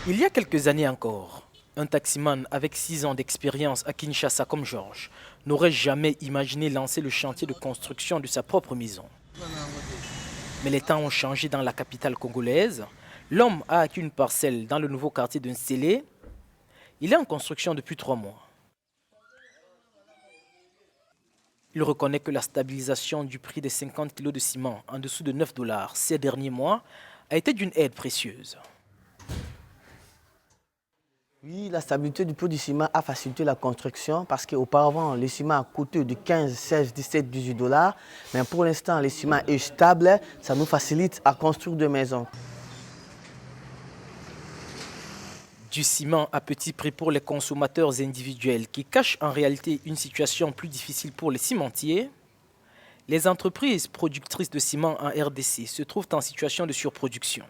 Il y a quelques années encore, un taximan avec 6 ans d'expérience à Kinshasa comme Georges n'aurait jamais imaginé lancer le chantier de construction de sa propre maison. Mais les temps ont changé dans la capitale congolaise. L'homme a acquis une parcelle dans le nouveau quartier de Nsélé. Il est en construction depuis 3 mois. Il reconnaît que la stabilisation du prix des 50 kg de ciment en dessous de 9 $ ces derniers mois a été d'une aide précieuse. Oui, la stabilité du prix du ciment a facilité la construction parce qu'auparavant, le ciment a coûté de 15, 16, 17, 18 $. Mais pour l'instant, le ciment est stable, ça nous facilite à construire des maisons. Du ciment à petit prix pour les consommateurs individuels qui cachent en réalité une situation plus difficile pour les cimentiers, les entreprises productrices de ciment en RDC se trouvent en situation de surproduction.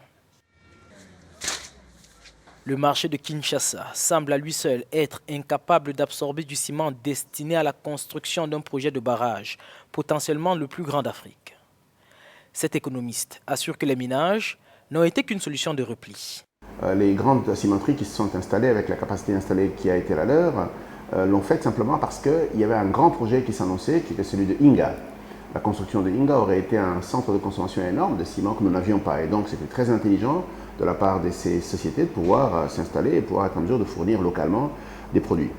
Le marché de Kinshasa semble à lui seul être incapable d'absorber du ciment destiné à la construction d'un projet de barrage, potentiellement le plus grand d'Afrique. Cet économiste assure que les minages n'ont été qu'une solution de repli. Les grandes cimenteries qui se sont installées avec la capacité installée qui a été la leur, l'ont fait simplement parce qu'il y avait un grand projet qui s'annonçait, qui était celui de Inga. La construction de Inga aurait été un centre de consommation énorme de ciment que nous n'avions pas. Et donc c'était très intelligent de la part de ces sociétés de pouvoir s'installer et pouvoir être en mesure de fournir localement des produits.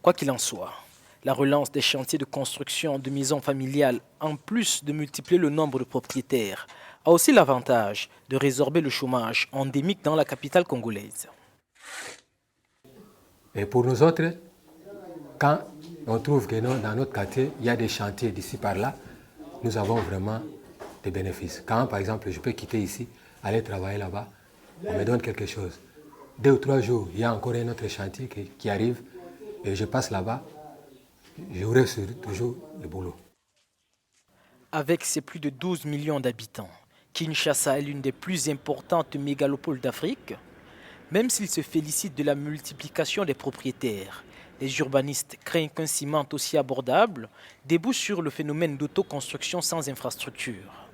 Quoi qu'il en soit, la relance des chantiers de construction de maisons familiales, en plus de multiplier le nombre de propriétaires, a aussi l'avantage de résorber le chômage endémique dans la capitale congolaise. Et pour nous autres, quand on trouve que dans notre quartier, il y a des chantiers d'ici par là, nous avons vraiment des bénéfices. Quand, par exemple, je peux quitter ici, aller travailler là-bas, on me donne quelque chose. 2 ou 3 jours, il y a encore un autre chantier qui arrive et je passe là-bas, j'aurai toujours le boulot. Avec ses plus de 12 millions d'habitants, Kinshasa est l'une des plus importantes mégalopoles d'Afrique. Même s'il se félicite de la multiplication des propriétaires, les urbanistes craignent qu'un ciment aussi abordable débouche sur le phénomène d'autoconstruction sans infrastructure.